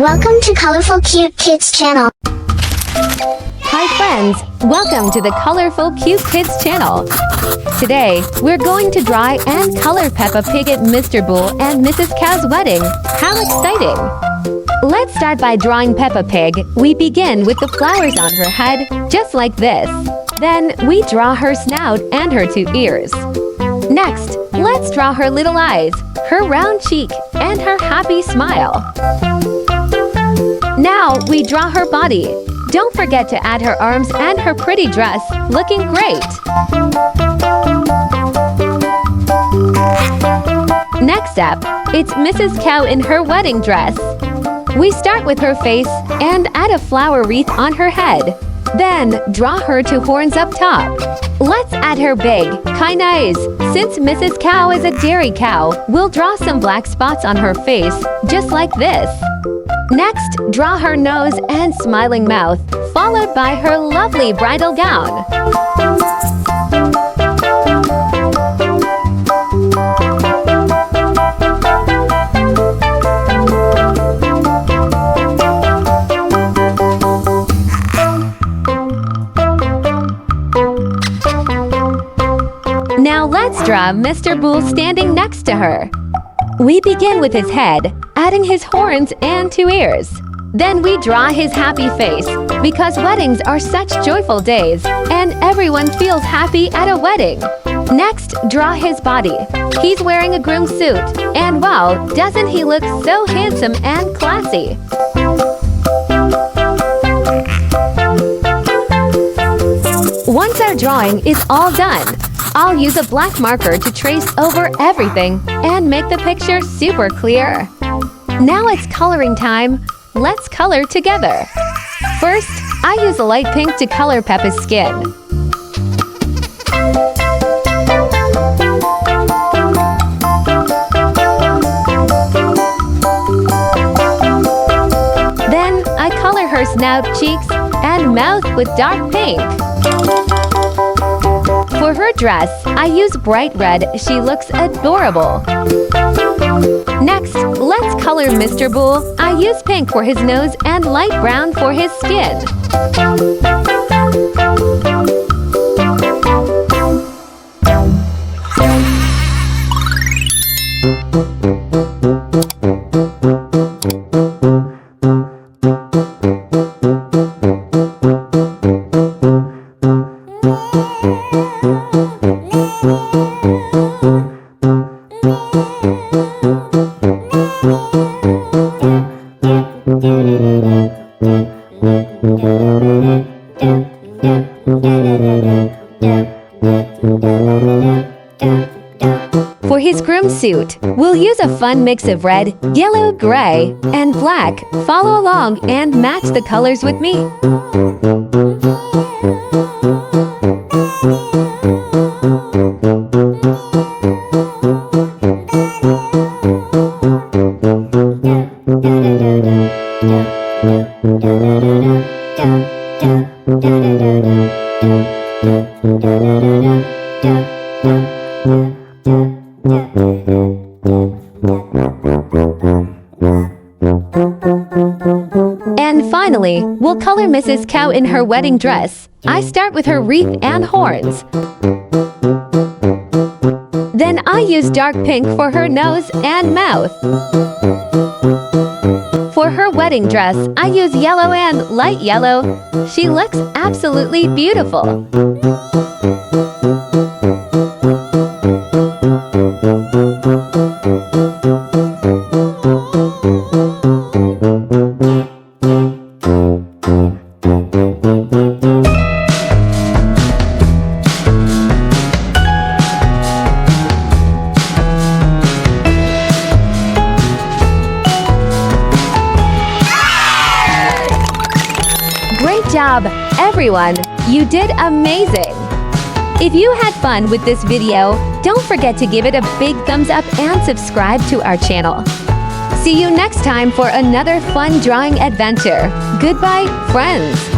Welcome to Colorful Cute Kids channel. Hi friends, welcome to the Colorful Cute Kids channel. Today, we're going to draw and color Peppa Pig at Mr. Bull and Mrs. Cow's wedding. How exciting! Let's start by drawing Peppa Pig. We begin with the flowers on her head, just like this. Then, we draw her snout and her 2 ears. Next, let's draw her little eyes, her round cheek, and her happy smile. Now, we draw her body. Don't forget to add her arms and her pretty dress, looking great! Next up, it's Mrs. Cow in her wedding dress. We start with her face and add a flower wreath on her head. Then, draw her 2 horns up top. Let's add her big, kind eyes. Since Mrs. Cow is a dairy cow, we'll draw some black spots on her face, just like this. Next, draw her nose and smiling mouth, followed by her lovely bridal gown. Now let's draw Mr. Bull standing next to her. We begin with his head, adding his horns and 2 ears. Then we draw his happy face, because weddings are such joyful days, and everyone feels happy at a wedding. Next, draw his body. He's wearing a groom suit, and wow, doesn't he look so handsome and classy? Once our drawing is all done, I'll use a black marker to trace over everything and make the picture super clear. Now it's coloring time. Let's color together. First, I use a light pink to color Peppa's skin. Then, I color her snout, cheeks, and mouth with dark pink. For her dress, I use bright red. She looks adorable. Next, let's color Mr. Bull. I use pink for his nose and light brown for his skin. For his groom suit, we'll use a fun mix of red, yellow, gray, and black. Follow along and match the colors with me. And finally, we'll color Mrs. Cow in her wedding dress. I start with her wreath and horns. Then I use dark pink for her nose and mouth. For her wedding dress, I use yellow and light yellow. She looks absolutely beautiful. Great job, everyone! You did amazing! If you had fun with this video, don't forget to give it a big thumbs up and subscribe to our channel. See you next time for another fun drawing adventure. Goodbye, friends!